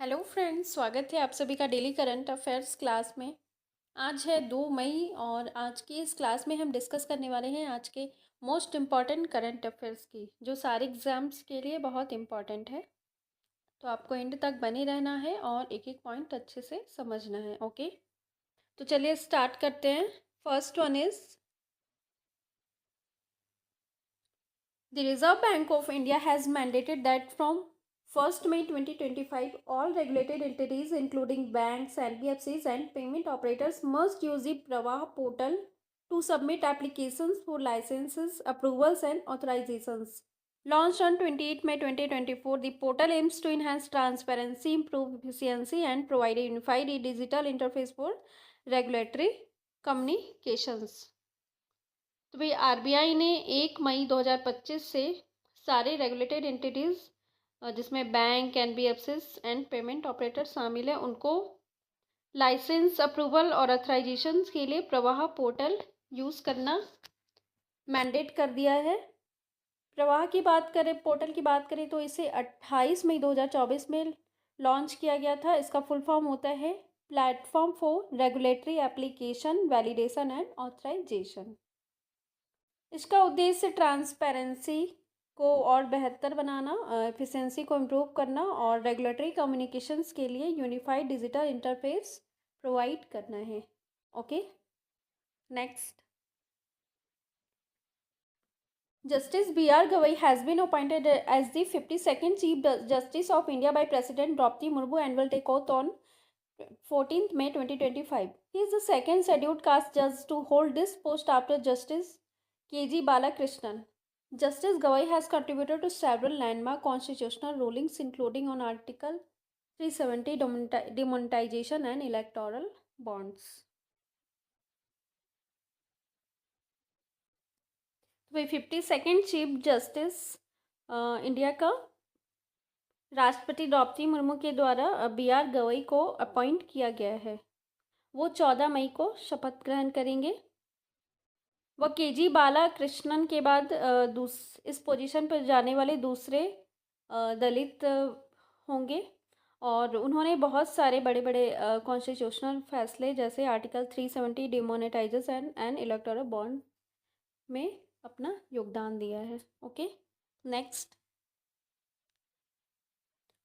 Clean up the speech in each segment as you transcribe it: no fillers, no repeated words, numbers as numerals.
Hello friends, स्वागत है आप सभी का डेली करंट अफेयर्स क्लास में। आज है 2 मई और आज की इस क्लास में हम डिस्कस करने वाले हैं आज के मोस्ट इम्पॉर्टेंट करंट अफेयर्स की, जो सारे एग्ज़ाम्स के लिए बहुत इम्पॉर्टेंट है। तो आपको एंड तक बने रहना है और एक एक पॉइंट अच्छे से समझना है। ओके, तो चलिए स्टार्ट करते हैं। First one is The Reserve Bank of India has mandated that from 1st May 2025, all regulated entities including banks, NBFCs and payment operators must use the Pravah portal to submit applications for licenses, approvals and authorizations. Launched on 28 May 2024, the portal aims to enhance transparency, improve efficiency and provide a unified digital interface for regulatory communications. तो भाई RBI ने 1 मई 2025 से सारे regulated entities जिसमें bank, NBFCs and payment operator शामिल है, उनको licence, approval और अथराइजेशन के लिए प्रवाह पोर्टल यूज़ करना मैंडेट कर दिया है। प्रवाह की बात करें, पोर्टल की बात करें तो इसे 28 मई 2024 में लॉन्च किया गया था। इसका फुल फॉर्म होता है platform for regulatory application validation and authorization. इसका उद्देश्य ट्रांसपेरेंसी को और बेहतर बनाना, एफिशिएंसी को इम्प्रूव करना और रेगुलेटरी कम्युनिकेशंस के लिए यूनिफाइड डिजिटल इंटरफेस प्रोवाइड करना है। Okay, next. Justice B.R. Gavai has been appointed as the 52nd Chief Justice of India by President Draupadi Murmu and will take oath on 14th May 2025. He is the second scheduled caste judge to hold this post after Justice K.G. Balakrishnan. Justice Gavai has contributed to several landmark constitutional rulings, including on Article 370 demonetization and electoral bonds. तो 52nd chief justice India का राष्ट्रपति द्रौपदी मुर्मू के द्वारा B.R. Gavai को appoint किया गया है। वो 14 मई को शपथ ग्रहण करेंगे। वह के.जी. बालाकृष्णन के बाद इस पोजीशन पर जाने वाले दूसरे दलित होंगे और उन्होंने बहुत सारे बड़े बड़े कॉन्स्टिट्यूशनल फैसले जैसे article 370 demonetisation and electoral bond में अपना योगदान दिया है। Okay, next.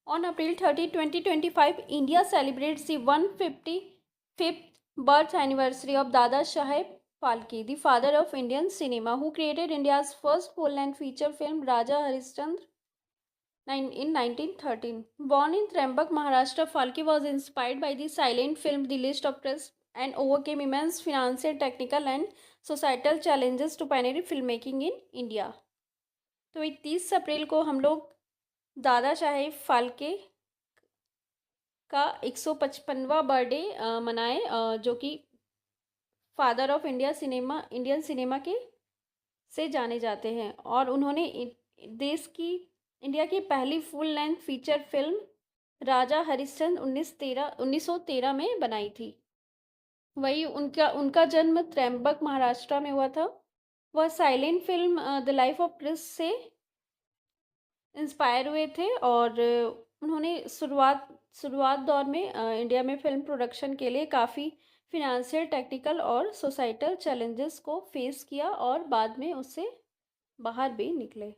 On April 30, 2025, India celebrates the 155th birth anniversary of Dada Saheb Phalke, the father of Indian cinema, who created India's first full-length feature film Raja Harishchandra in 1913. Born in Trembak, Maharashtra, Phalke was inspired by the silent film The List of Press and overcame immense financial, technical and societal challenges to pioneer filmmaking in India. तो 30 अप्रैल को हम लोग दादा साहेब फाल्के का 155वां birthday मनाए, जो कि father of Indian cinema के से जाने जाते हैं और उन्होंने इंडिया की पहली फुल लेंथ फीचर फिल्म राजा हरिश्चंद्र 1913 में बनाई थी। वही उनका जन्म त्र्यंबक महाराष्ट्र में हुआ था। वह silent film the life of Chris से इंस्पायर हुए थे और उन्होंने शुरुआत दौर में इंडिया में फिल्म प्रोडक्शन के लिए काफ़ी फिनेंशियल, टेक्निकल और सोसाइटल चैलेंजेस को फेस किया और बाद में उससे बाहर भी निकले।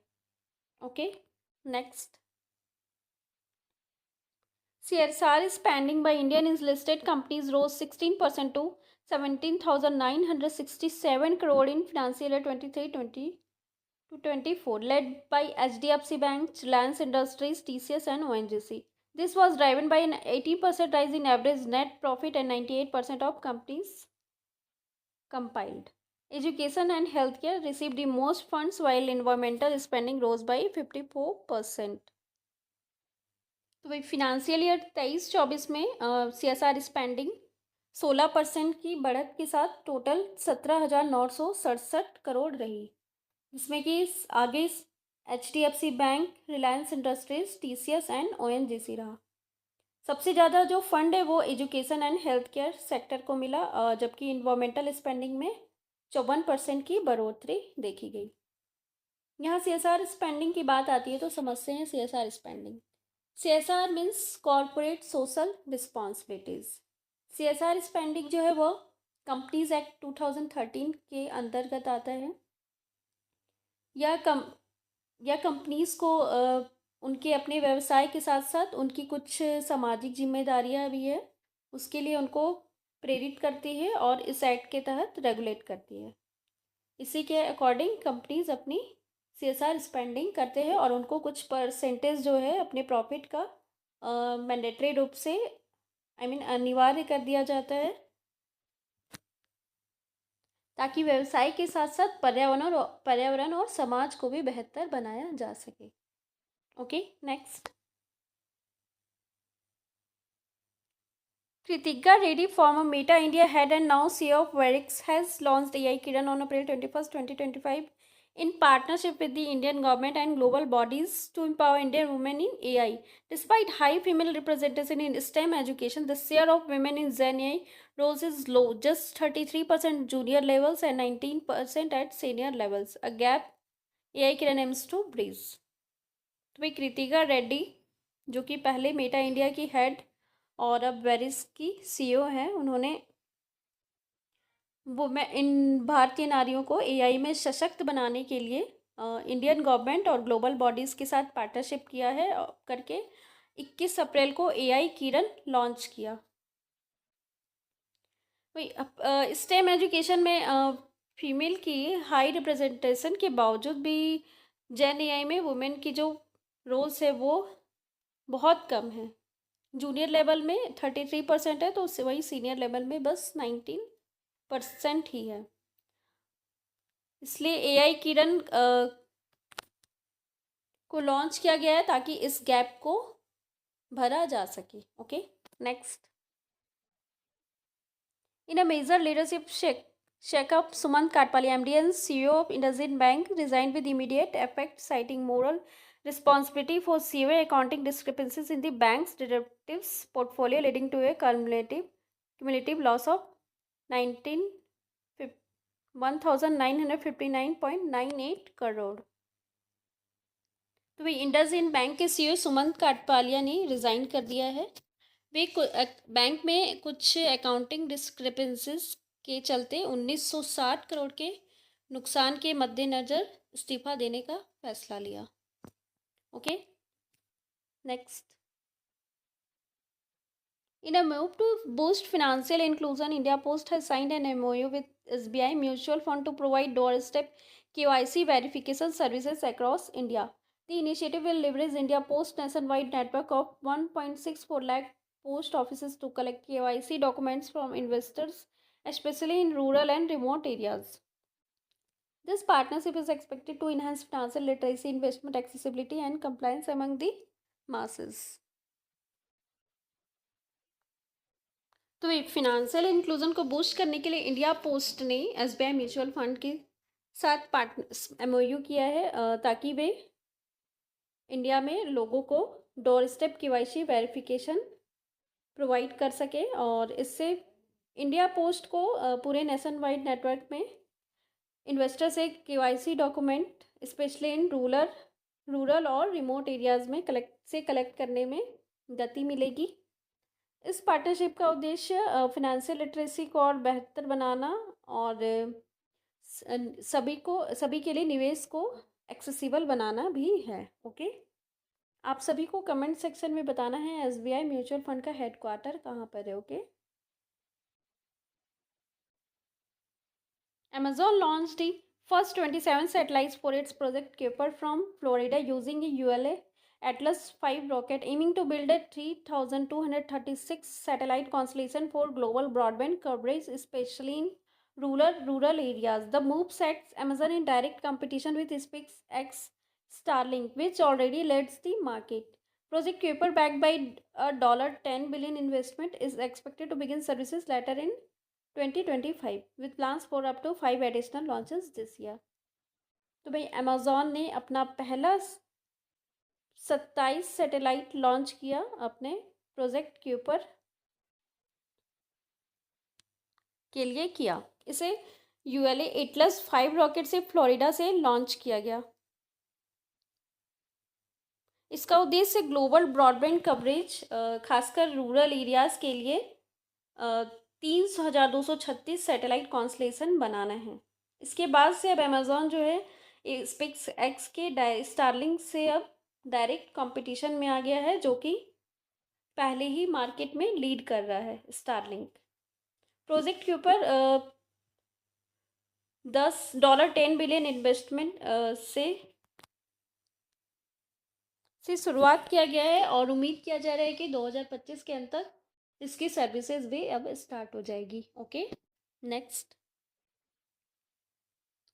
Okay, next. CSR spending by Indian listed companies rose 16% to 17,967 crore in financial year 23-20 to 24, led by HDFC Bank, Reliance Industries, TCS and ONGC. This was driven by an 80% rise in average net profit and 98% of companies compiled. Education and healthcare received the most funds while environmental spending rose by 54%. तो भाई financial year 23-24 में CSR spending 16% की बढ़त के साथ total 17,967 crore रही, जिसमें कि आगे HDFC bank, Reliance industries, TCS and ONGC रहा। सबसे ज़्यादा जो फंड है वो education and health care sector को मिला, जबकि इन्वायरमेंटल स्पेंडिंग में 54% की बढ़ोतरी देखी गई। यहाँ CSR स्पेंडिंग की बात आती है तो समझते हैं CSR spending. CSR means corporate social responsibilities. CSR spending जो है वो कंपनीज एक्ट 2013 के अंतर्गत आता है। या कंपनीज को उनके अपने व्यवसाय के साथ साथ उनकी कुछ सामाजिक जिम्मेदारियां भी है, उसके लिए उनको प्रेरित करती है और इस एक्ट के तहत रेगुलेट करती है। इसी के अकॉर्डिंग कंपनीज अपनी CSR स्पेंडिंग करते हैं और उनको कुछ परसेंटेज जो है अपने प्रॉफिट का मैंडेटरी रूप से अनिवार्य कर दिया जाता है, ताकि व्यवसाय के साथ साथ पर्यावरण और समाज को भी बेहतर बनाया जा सके। Okay, next. Kritika Reddy, former Meta India head and now CEO of Verix, has launched AI Kiran on April 21st, 2025 in partnership with the Indian government and global bodies to empower Indian women in AI. Despite high female representation in STEM education, the share of women in Gen AI roles is low, just 33% junior levels and 19% at senior levels, a gap AI Kiran aims to bridge. तो भाई कृतिका रेड्डी, जो कि पहले Meta India की head और अब Vries की CEO हैं, उन्होंने वो मैं इन भारतीय नारियों को AI में सशक्त बनाने के लिए इंडियन गवर्नमेंट और ग्लोबल बॉडीज़ के साथ पार्टनरशिप किया है करके 21 अप्रैल को AI किरण लॉन्च किया। वही स्टेम एजुकेशन में फीमेल की हाई रिप्रेजेंटेशन के बावजूद भी जेन AI में वुमेन की जो रोल्स है वो बहुत कम है। जूनियर लेवल में 33% है, तो वही सीनियर लेवल में बस 19% ही है। इसलिए AI किरण को लॉन्च किया गया है ताकि इस गैप को भरा जा सके। Okay, next. In a major leadership shake-up, Sumant Katpali, MD and CEO of IndusInd Bank, resigned with immediate effect, citing moral responsibility for severe accounting discrepancies in the bank's derivatives portfolio, leading to a cumulative loss of 1,959.98 crore. तो भाई IndusInd bank के CEO Sumant काटपालिया ने resign कर दिया है। वे bank में कुछ accounting discrepancies के चलते 1960 करोड़ के नुकसान के मद्देनज़र इस्तीफा देने का फैसला लिया। Okay, next. In a move to boost financial inclusion, India Post has signed an MOU with SBI Mutual Fund to provide doorstep KYC verification services across India. The initiative will leverage India Post nationwide network of 1.64 lakh post offices to collect KYC documents from investors, especially in rural and remote areas. This partnership is expected to enhance financial literacy, investment accessibility, and compliance among the masses. तो financial inclusion को boost करने के लिए India post ने SBI mutual fund के साथ partner MOU किया है, ताकि वे इंडिया में लोगों को door step KYC verification provide कर सके और इससे इंडिया पोस्ट को पूरे नेशन वाइड नेटवर्क में इन्वेस्टर से KYC document specially in rural और रिमोट एरियाज़ में कलेक्ट करने में गति मिलेगी। इस पार्टनरशिप का उद्देश्य फिनेंशियल लिटरेसी को और बेहतर बनाना और सभी के लिए निवेश को एक्सेसिबल बनाना भी है। ओके, आप सभी को कमेंट सेक्शन में बताना है SBI म्यूचुअल फंड का हेडक्वार्टर कहाँ पर है। Okay, Amazon launched the first 27 satellites for its Project Kuiper from Florida using a ULA Atlas V rocket, aiming to build a 3,236 satellite constellation for global broadband coverage, especially in rural areas. The move sets Amazon in direct competition with SpaceX Starlink, which already leads the market. Project Kuiper, backed by a $10 billion investment, is expected to begin services later in 2025 with plans for up to 5 additional launches this year. तो भाई Amazon ने अपना पहला 27 satellite launch किया अपने project Kuiper के लिए किया। इसे ULA एटलस 5 रॉकेट से फ्लोरिडा से लॉन्च किया गया। इसका उद्देश्य ग्लोबल ब्रॉडबैंड कवरेज खासकर रूरल एरियाज़ के लिए 30,236 सैटेलाइट कॉन्स्टलेशन बनाना है। इसके बाद से अब अमेज़ॉन जो है स्पेस एक्स के स्टारलिंक से अब डायरेक्ट कंपटीशन में आ गया है, जो कि पहले ही मार्केट में लीड कर रहा है स्टारलिंक प्रोजेक्ट के ऊपर। $10 इन्वेस्टमेंट से शुरुआत किया गया है और उम्मीद किया जा रहा है कि 2025 के अंत तक इसकी सर्विसेज भी अब स्टार्ट हो जाएगी। Okay, next.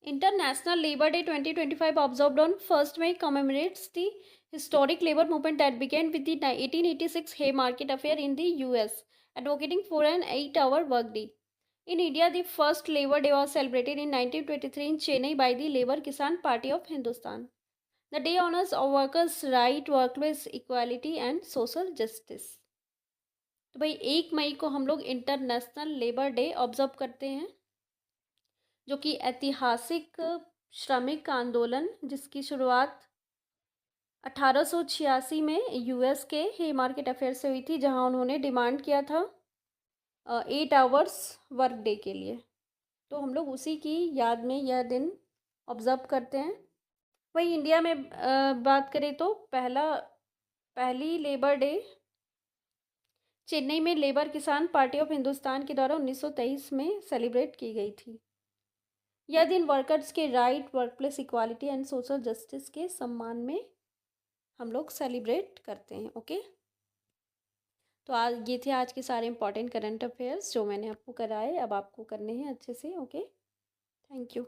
International labour day 2025 observed on 1st May commemorates the historic labor movement that began with the 1886 Haymarket Affair in the US, advocating for an 8-hour workday. In India, the first Labor Day was celebrated in 1923 in Chennai by the Labour Kisan Party of Hindustan. The day honors workers' right, workplace equality and social justice. तो भाई 1 मई को हम लोग international labour day observe करते हैं, जो कि ऐतिहासिक श्रमिक आंदोलन जिसकी शुरुआत 1886 में यूएस के हेमार्केट अफेयर से हुई थी, जहां उन्होंने डिमांड किया था 8 आवर्स वर्क डे के लिए। तो हम लोग उसी की याद में यह दिन ऑब्जर्व करते हैं। वही इंडिया में बात करें तो पहली लेबर डे चेन्नई में लेबर किसान पार्टी ऑफ हिंदुस्तान के द्वारा 1923 में सेलिब्रेट की गई थी। यह दिन वर्कर्स के right, workplace equality and social justice के सम्मान में हम लोग सेलिब्रेट करते हैं। ओके, तो आज ये थे आज के सारे इंपॉर्टेंट करंट अफेयर्स जो मैंने आपको कराए, अब आपको करने हैं अच्छे से। Okay, thank you.